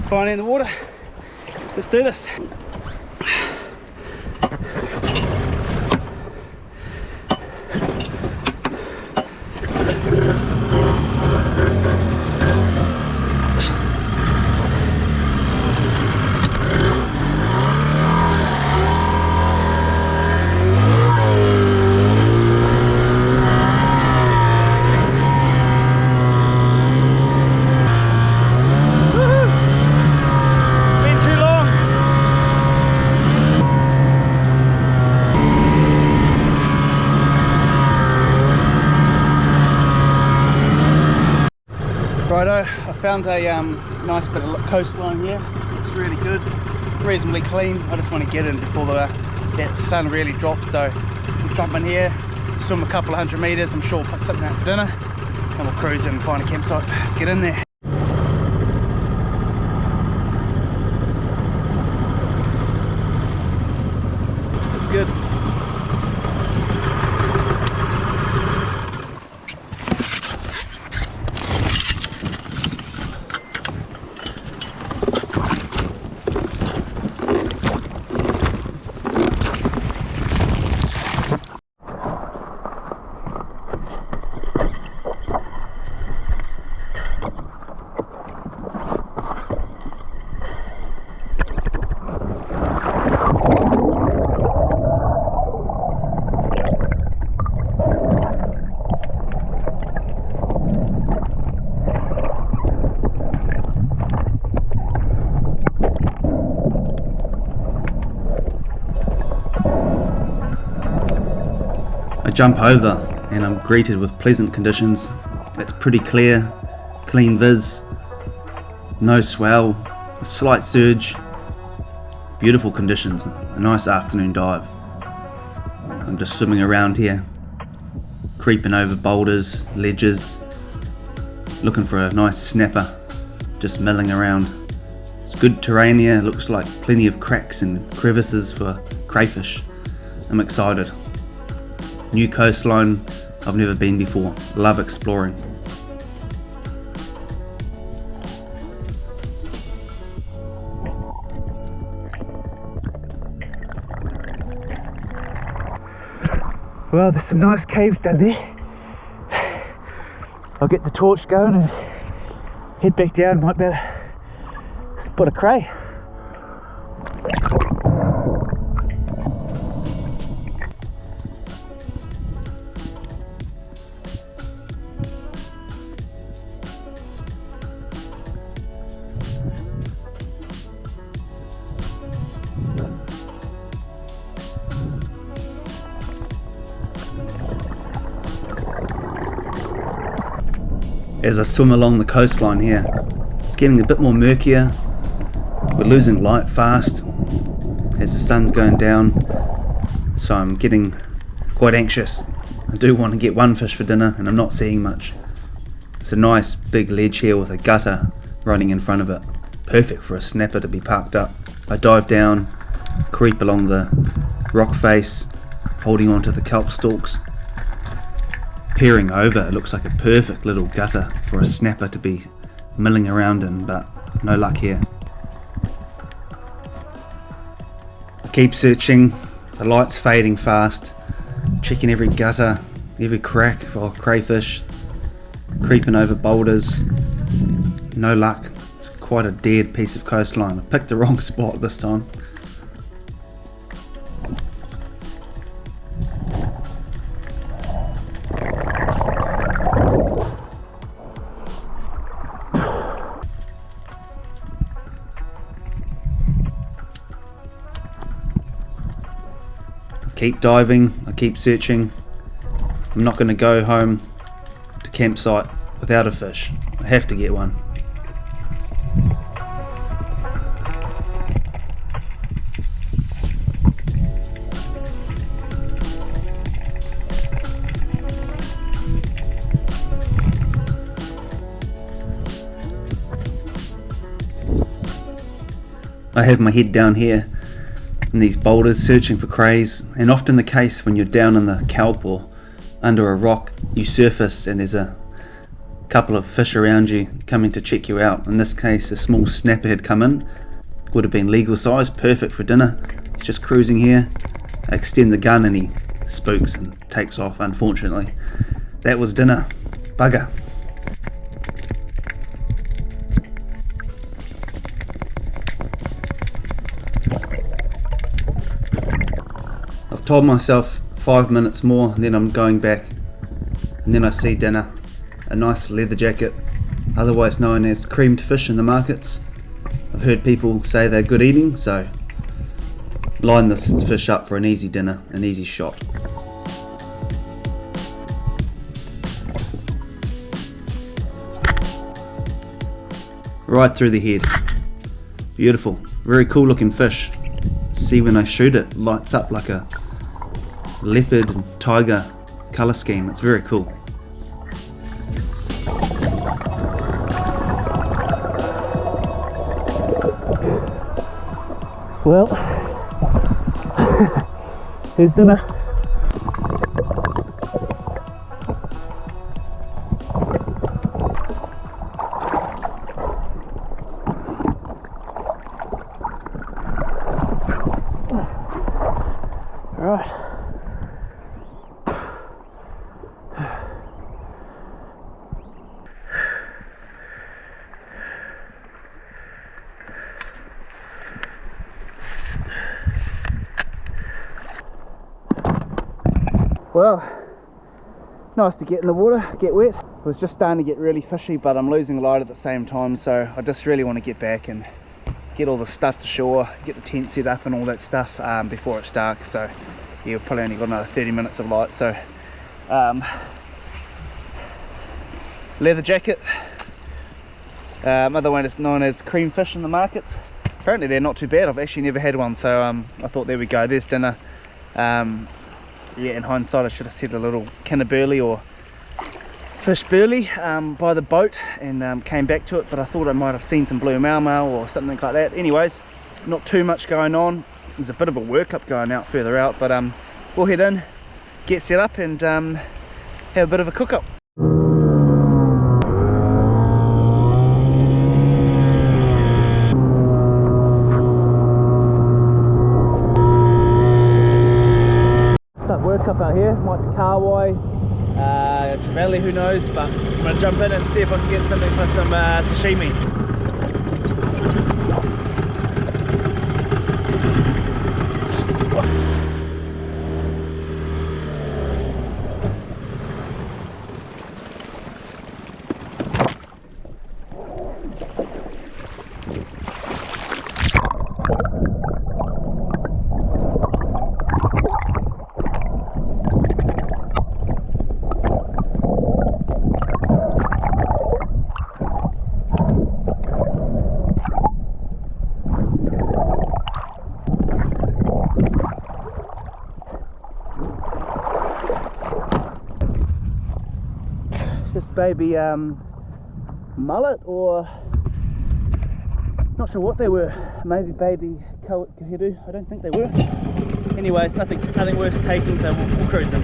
Finally in the water. Let's do this. Righto, I found a nice bit of coastline here. It's really good, reasonably clean. I just want to get in before that sun really drops, so we'll jump in here, swim a couple of 100 meters. I'm sure we'll put something out for dinner, and we'll cruise in and find a campsite. Let's get in there. Looks good. I jump over and I'm greeted with pleasant conditions. It's pretty clear, clean viz, no swell, a slight surge, beautiful conditions, a nice afternoon dive. I'm just swimming around here, creeping over boulders, ledges, looking for a nice snapper, just milling around. It's good terrain here, looks like plenty of cracks and crevices for crayfish. I'm excited. New coastline, I've never been before. Love exploring. Well, there's some nice caves down there. I'll get the torch going and head back down. Might be able to spot a cray. As I swim along the coastline here, it's getting a bit more murkier. We're losing light fast as the sun's going down, so I'm getting quite anxious. I do want to get one fish for dinner and I'm not seeing much. It's a nice big ledge here with a gutter running in front of it. Perfect for a snapper to be parked up. I dive down, creep along the rock face, holding onto the kelp stalks. Peering over, it looks like a perfect little gutter for a snapper to be milling around in, but no luck here. I keep searching, the light's fading fast, checking every gutter, every crack for crayfish, creeping over boulders. No luck. It's quite a dead piece of coastline. I picked the wrong spot this time. Keep diving, I keep searching. I'm not going to go home to campsite without a fish. I have to get one. I have my head down here in these boulders searching for crays, and often the case when you're down in the kelp or under a rock, you surface and there's a couple of fish around you coming to check you out. In this case, a small snapper had come in, would have been legal size, perfect for dinner. He's just cruising here. I extend the gun and he spooks and takes off, unfortunately. That was dinner. Bugger. I've told myself 5 minutes more, and then I'm going back, and then I see dinner. A nice leather jacket, otherwise known as creamed fish in the markets. I've heard people say they're good eating, so line this fish up for an easy dinner, an easy shot. Right through the head. Beautiful, very cool looking fish. See, when I shoot it, lights up like a leopard and tiger colour scheme. It's very cool. Well, here's dinner. Alright. Well, nice to get in the water, get wet. It was just starting to get really fishy, but I'm losing light at the same time, so I just really want to get back and get all the stuff to shore, get the tent set up and all that stuff before it's dark. So yeah, we've probably only got another 30 minutes of light. So leather jacket, other one is known as cream fish in the markets. Apparently they're not too bad. I've actually never had one, so I thought, there we go, there's dinner. Yeah, in hindsight I should have said a little can of burley or fish burley by the boat, and came back to it, but I thought I might have seen some blue mau or something like that. Anyways, not too much going on. There's a bit of a workup going out further out, but we'll head in, get set up, and have a bit of a cook up. Workup out here, might be carwai, trevally, who knows, but I'm going to jump in and see if I can get something for some sashimi. Baby mullet, or not sure what they were, maybe baby kahiru, I don't think they were. Anyways, nothing worth taking, so we'll cruise in.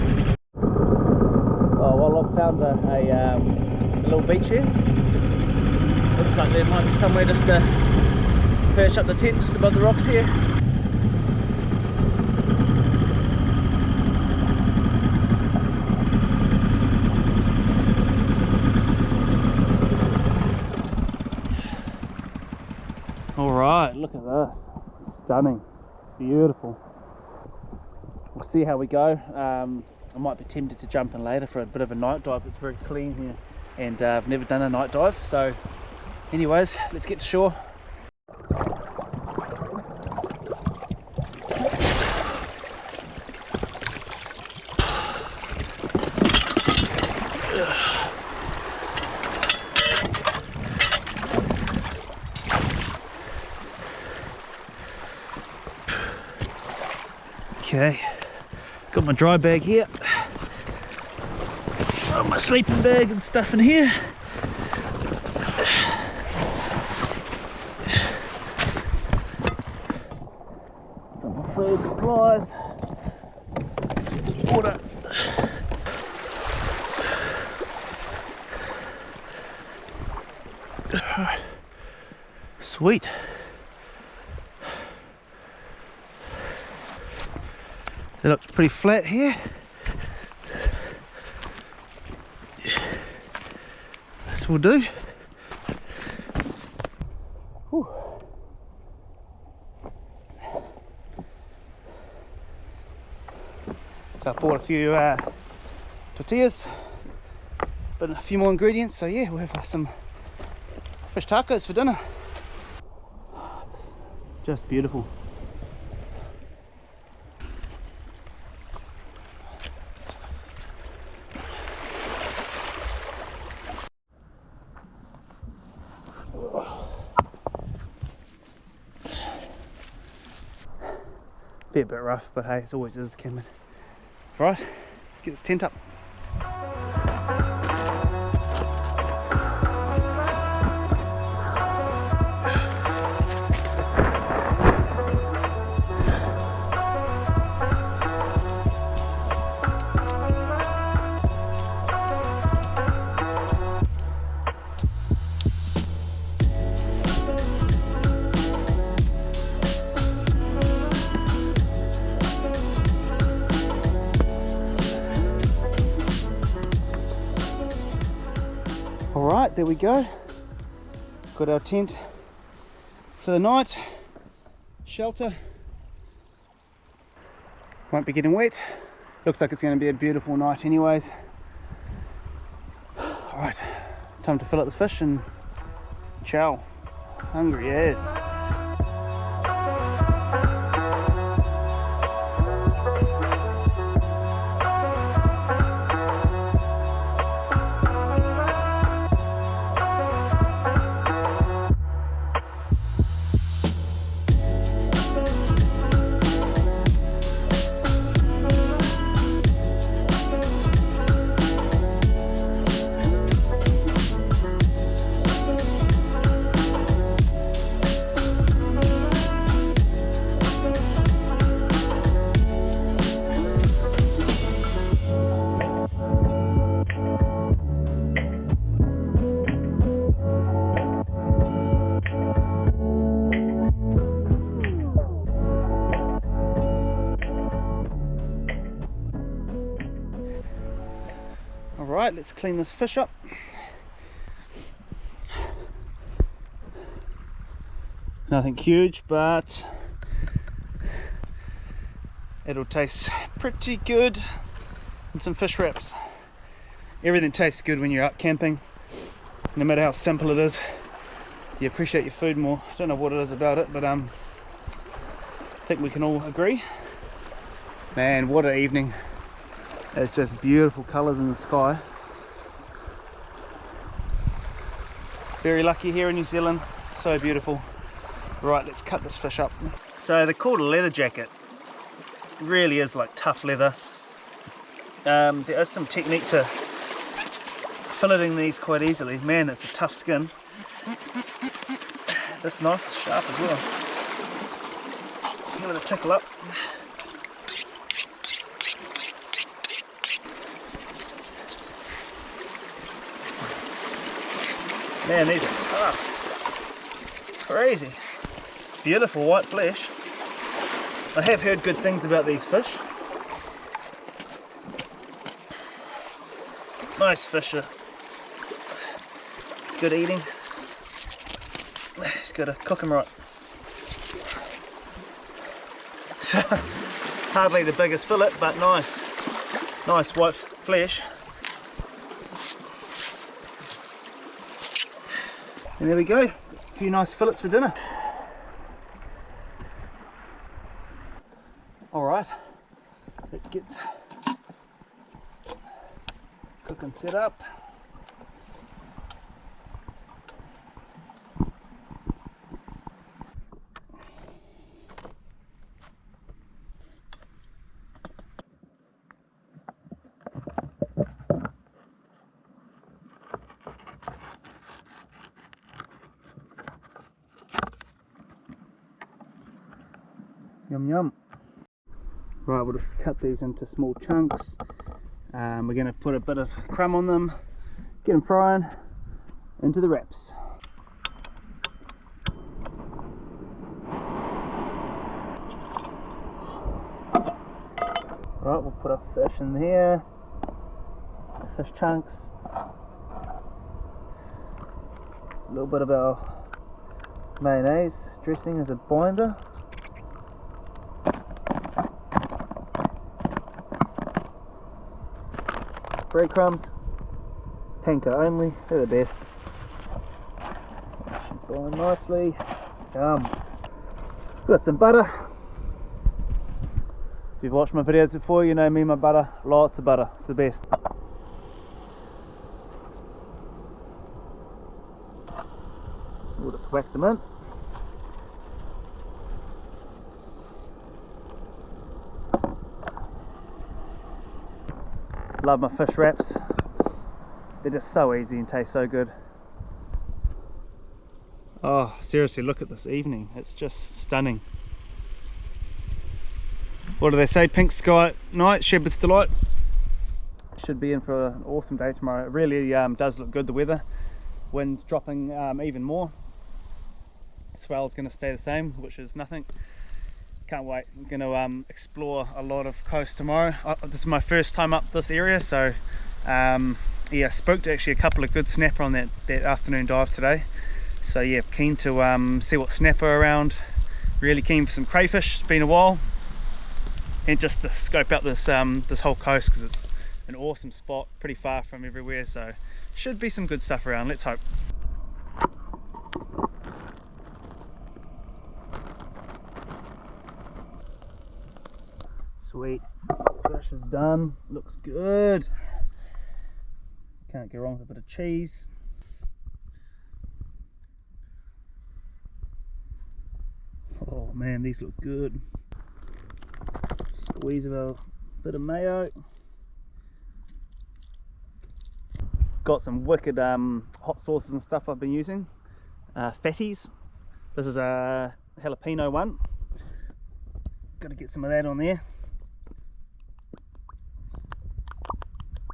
Oh, well, I've found a little beach here. Looks like there might be somewhere just to perch up the tent just above the rocks here. Alright, look at this. Stunning. Beautiful. We'll see how we go. I might be tempted to jump in later for a bit of a night dive. It's very clean here, and I've never done a night dive. So anyways, let's get to shore. Okay, got my dry bag here, got my sleeping bag and stuff in here. Got my food, supplies, water. Sweet. It looks pretty flat here. This will do. Whew. So I bought a few tortillas, but a few more ingredients. So yeah, we'll have some fish tacos for dinner. Just beautiful. Be a bit rough, but hey, it always is, Cameron. Right, let's get this tent up. Alright, there we go. Got our tent for the night. Shelter. Won't be getting wet. Looks like it's going to be a beautiful night anyways. Alright, time to fill up this fish and chow. Hungry as. Alright, let's clean this fish up. Nothing huge, but it'll taste pretty good in some fish wraps. Everything tastes good when you're out camping, no matter how simple it is. You appreciate your food more. I don't know what it is about it, but I think we can all agree. Man, what an evening. It's just beautiful colours in the sky. Very lucky here in New Zealand, so beautiful. Right, let's cut this fish up. So they're called a leather jacket. It really is like tough leather. There is some technique to filleting these quite easily. Man, it's a tough skin. This knife is sharp as well. Give it a tickle up. Man, these are tough. Crazy. It's beautiful white flesh. I have heard good things about these fish. Nice fish are good eating. Just got to cook them right. So, hardly the biggest fillet, but nice. Nice white flesh. And there we go, a few nice fillets for dinner. Alright, let's get cooking set up. Yum yum. Right, we'll just cut these into small chunks. We're going to put a bit of crumb on them, get them frying into the wraps. Right, we'll put our fish in here, fish chunks, a little bit of our mayonnaise dressing as a binder. Breadcrumbs, panko only, they're the best. Should bind nicely. Yum. Got some butter. If you've watched my videos before, you know me and my butter. Lots of butter, it's the best. We'll just whack them in. Love my fish wraps. They're just so easy and taste so good. Oh, seriously, look at this evening. It's just stunning. What do they say? Pink sky at night, shepherd's delight. Should be in for an awesome day tomorrow. It really does look good, the weather. Wind's dropping even more. Swell's going to stay the same, which is nothing. Can't wait. I'm going to explore a lot of coast tomorrow. This is my first time up this area, so yeah, spooked actually a couple of good snapper on that afternoon dive today. So yeah, keen to see what snapper are around. Really keen for some crayfish. It's been a while, and just to scope out this this whole coast because it's an awesome spot, pretty far from everywhere. So should be some good stuff around. Let's hope. Sweet, fish is done, looks good. Can't go wrong with a bit of cheese. Oh man, these look good. Squeeze of a bit of mayo. Got some wicked hot sauces and stuff I've been using. Fatties. This is a jalapeno one. Got to get some of that on there.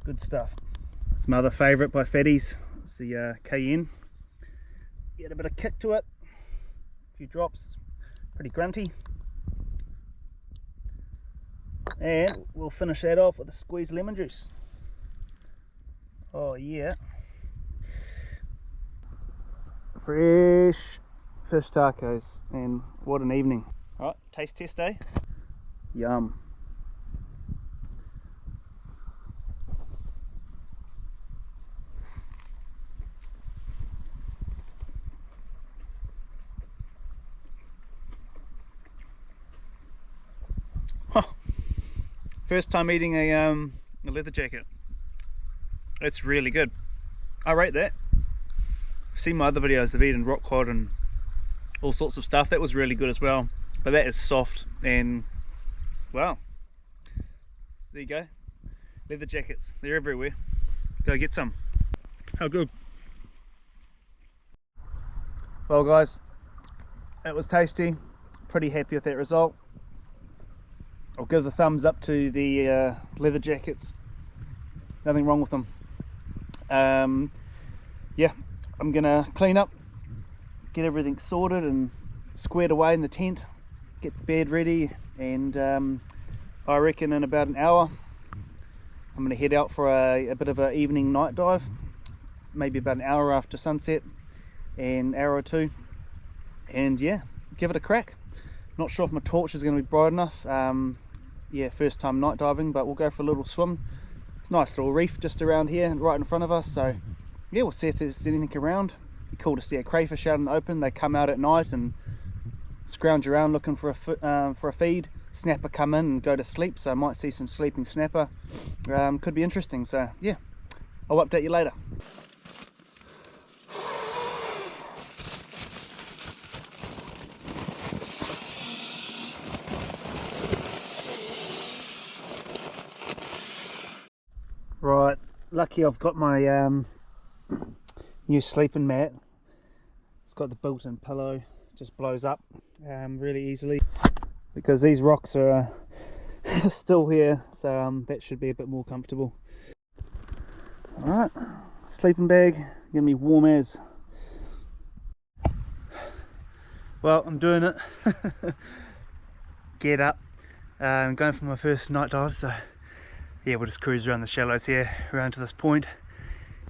Good stuff. Some other favourite by Fatties, it's the cayenne. Get a bit of kick to it, a few drops, pretty grunty. And we'll finish that off with a squeezed lemon juice. Oh yeah. Fresh fish tacos, and what an evening. Alright, taste test, eh? Yum. First time eating a leather jacket. It's really good. I rate that. I've seen my other videos of eating rock cod and all sorts of stuff. That was really good as well. But that is soft and wow. There you go. Leather jackets. They're everywhere. Go get some. How good. Well guys, it was tasty. Pretty happy with that result. I'll give the thumbs up to the leather jackets. Nothing wrong with them. Yeah, I'm gonna clean up, get everything sorted and squared away in the tent, get the bed ready, and I reckon in about an hour I'm gonna head out for a bit of an evening night dive, maybe about an hour after sunset, an hour or two, and yeah, give it a crack. Not sure if my torch is going to be bright enough. Yeah, first time night diving, but we'll go for a little swim. It's a nice little reef just around here, right in front of us. So yeah, we'll see if there's anything around. Be cool to see a crayfish out in the open. They come out at night and scrounge around looking for a feed. Snapper come in and go to sleep, so I might see some sleeping snapper. Could be interesting. So yeah, I'll update you later. Right, lucky I've got my new sleeping mat. It's got the built-in pillow, just blows up really easily because these rocks are still here, so that should be a bit more comfortable. Alright, sleeping bag, gonna be warm as. Well, I'm doing it. Get up. Going for my first night dive, so yeah, we'll just cruise around the shallows here, around to this point,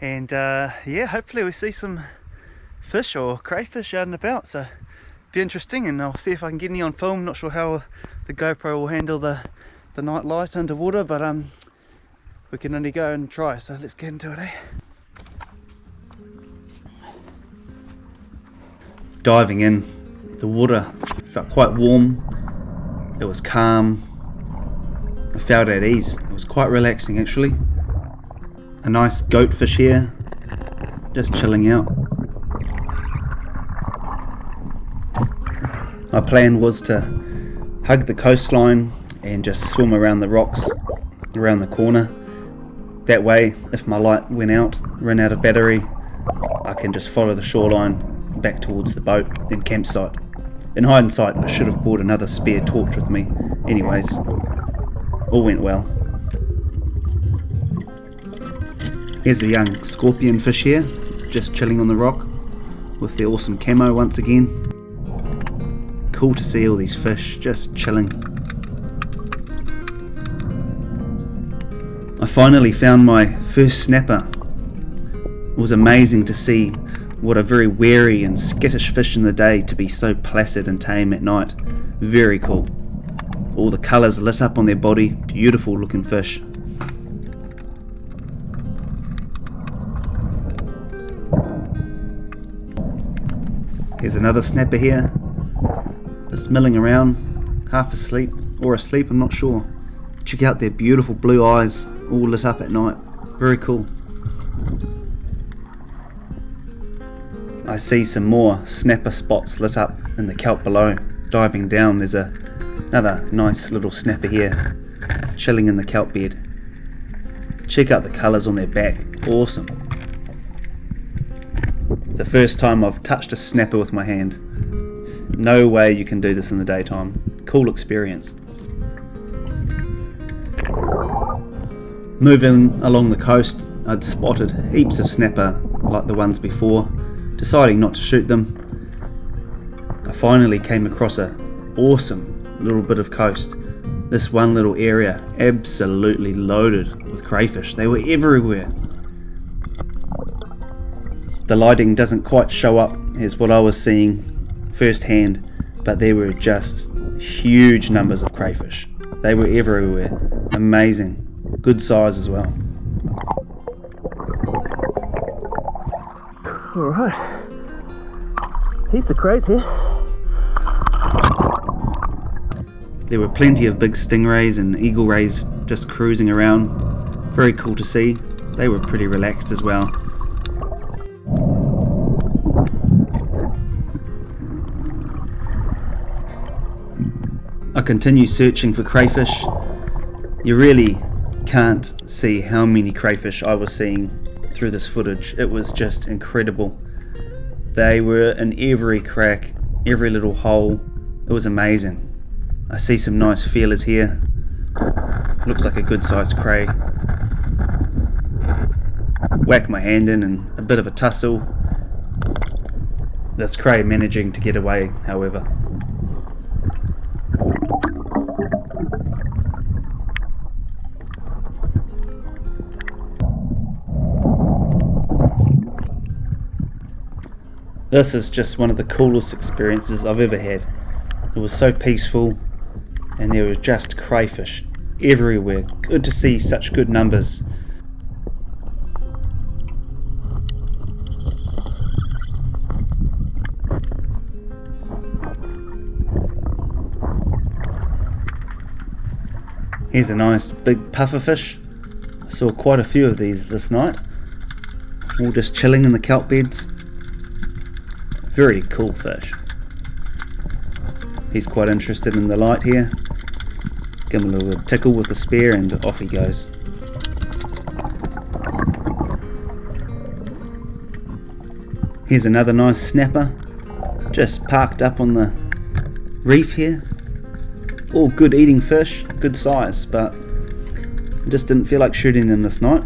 and yeah, hopefully we see some fish or crayfish out and about, so be interesting, and I'll see if I can get any on film. Not sure how the GoPro will handle the night light underwater, but we can only go and try, so let's get into it, eh? Diving in, the water felt quite warm, it was calm, I felt at ease, it was quite relaxing actually. A nice goatfish here, just chilling out. My plan was to hug the coastline and just swim around the rocks around the corner. That way, if my light ran out of battery, I can just follow the shoreline back towards the boat and campsite. In hindsight, I should have brought another spare torch with me. Anyways, all went well. Here's a young scorpion fish here, just chilling on the rock with their awesome camo once again. Cool to see all these fish just chilling. I finally found my first snapper. It was amazing to see what a very wary and skittish fish in the day to be so placid and tame at night. Very cool. All the colours lit up on their body, beautiful looking fish. Here's another snapper here, just milling around, half asleep or asleep, I'm not sure. Check out their beautiful blue eyes, all lit up at night. Very cool. I see some more snapper spots lit up in the kelp below. Diving down, there's another nice little snapper here, chilling in the kelp bed. Check out the colours on their back, awesome. The first time I've touched a snapper with my hand. No way you can do this in the daytime. Cool experience. Moving along the coast, I'd spotted heaps of snapper like the ones before, deciding not to shoot them. I finally came across an awesome little bit of coast. This one little area absolutely loaded with crayfish. They were everywhere. The lighting doesn't quite show up as what I was seeing firsthand, but there were just huge numbers of crayfish. They were everywhere. Amazing. Good size as well. Alright. Heaps of crays here. There were plenty of big stingrays and eagle rays just cruising around. Very cool to see. They were pretty relaxed as well. I continue searching for crayfish. You really can't see how many crayfish I was seeing through this footage. It was just incredible. They were in every crack, every little hole. It was amazing. I see some nice feelers here. Looks like a good sized cray. Whack my hand in and a bit of a tussle. This cray managing to get away, however. This is just one of the coolest experiences I've ever had. It was so peaceful, and there were just crayfish everywhere. Good to see such good numbers. Here's a nice big pufferfish. I saw quite a few of these this night, all just chilling in the kelp beds. Very cool fish. He's quite interested in the light here. Give him a little tickle with the spear and off he goes. Here's another nice snapper, just parked up on the reef here. All good eating fish, good size, but I just didn't feel like shooting them this night.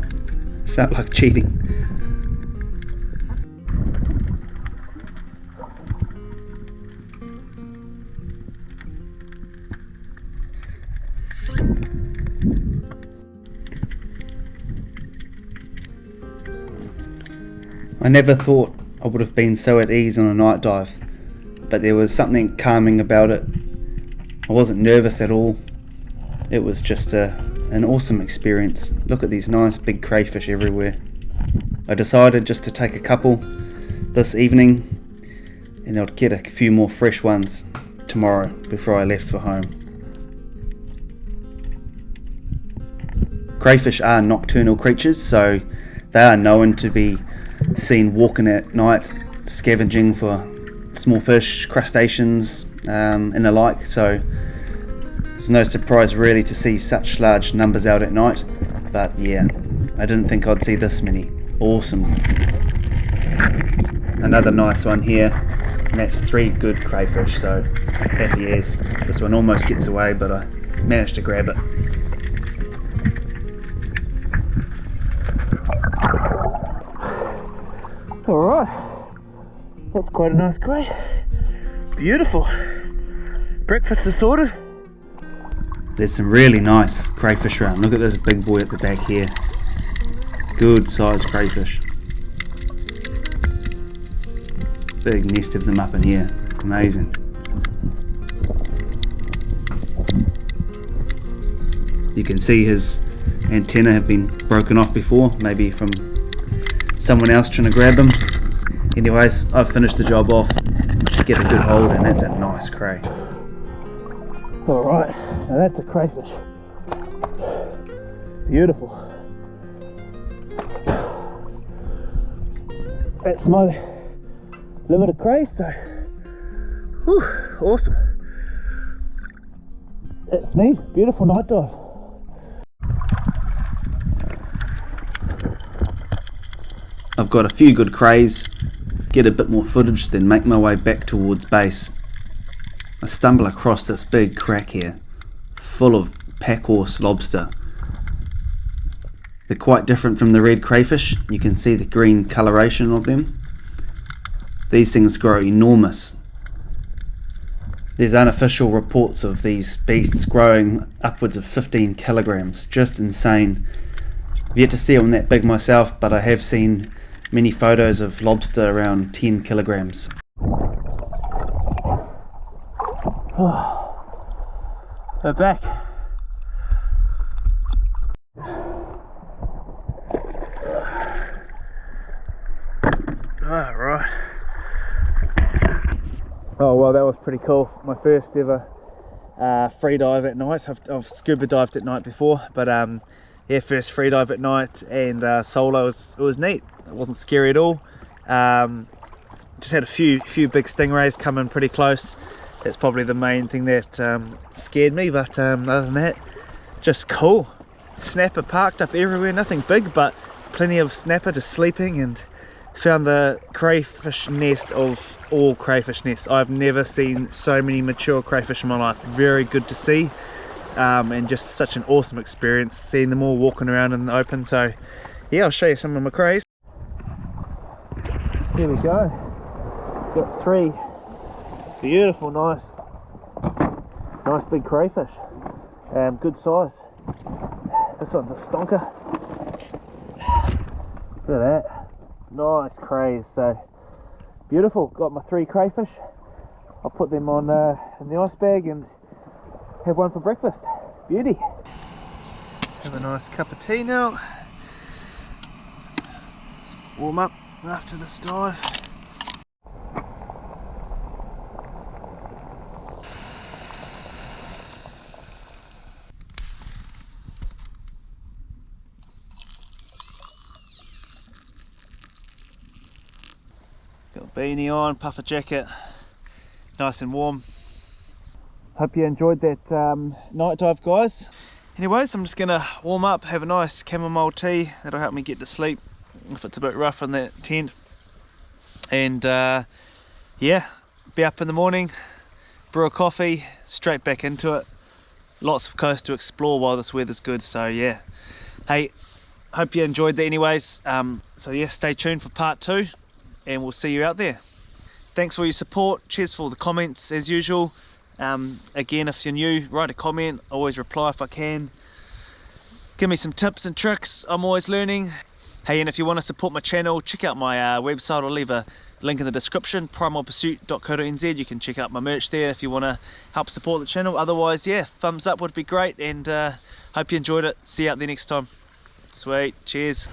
Felt like cheating. I never thought I would have been so at ease on a night dive, but there was something calming about it. I wasn't nervous at all. It was just an awesome experience. Look at these nice big crayfish everywhere. I decided just to take a couple this evening, and I'd get a few more fresh ones tomorrow before I left for home. Crayfish are nocturnal creatures, so they are known to be seen walking at night, scavenging for small fish, crustaceans, and the like, so it's no surprise really to see such large numbers out at night. But yeah, I didn't think I'd see this many. Awesome. Another nice one here, and that's 3 good crayfish, so happy as. This one almost gets away, but I managed to grab it. Alright, that's quite a nice cray. Beautiful. Breakfast is sorted. There's some really nice crayfish around. Look at this big boy at the back here. Good sized crayfish. Big nest of them up in here. Amazing. You can see his antenna have been broken off before, maybe from someone else trying to grab him. Anyways, I've finished the job off. Get a good hold, and that's a nice cray. Alright, now that's a crayfish. Beautiful. That's my limited cray, so whew, awesome. That's me, beautiful night dive. I've got a few good crays, get a bit more footage, then make my way back towards base. I stumble across this big crack here, full of packhorse lobster. They're quite different from the red crayfish. You can see the green coloration of them. These things grow enormous. There's unofficial reports of these beasts growing upwards of 15 kilograms. Just insane. I've yet to see one that big myself, but I have seen many photos of lobster around 10 kilograms. Oh, we're back. Right. Oh well, that was pretty cool. My first ever free dive at night. I've scuba dived at night before, but yeah, first free dive at night, and solo it was neat. It wasn't scary at all. Just had a few big stingrays come in pretty close. That's probably the main thing that scared me, but other than that, just cool. Snapper parked up everywhere, nothing big, but plenty of snapper just sleeping, and found the crayfish nest of all crayfish nests. I've never seen so many mature crayfish in my life. Very good to see, and just such an awesome experience seeing them all walking around in the open. So yeah, I'll show you some of my crays. Here we go. Got 3 beautiful, nice big crayfish. Good size. This one's a stonker. Look at that. Nice crays. So beautiful. Got my 3 crayfish. I'll put them on in the ice bag and have one for breakfast. Beauty. Have a nice cup of tea now. Warm up after this dive. Got a beanie on, puffer jacket, nice and warm. Hope you enjoyed that night dive, guys. Anyways, I'm just gonna warm up, have a nice chamomile tea. That'll help me get to sleep if it's a bit rough in that tent. And yeah, be up in the morning, brew a coffee, straight back into it. Lots of coast to explore while this weather's good, so yeah. Hey, hope you enjoyed that anyways. So yeah, stay tuned for part 2. And we'll see you out there. Thanks for your support. Cheers for the comments as usual. Again, if you're new, write a comment. I always reply if I can. Give me some tips and tricks. I'm always learning. Hey, and if you want to support my channel, check out my website. I'll leave a link in the description, primalpursuit.co.nz. You can check out my merch there if you want to help support the channel. Otherwise, yeah, thumbs up would be great, and hope you enjoyed it. See you out there next time. Sweet, cheers.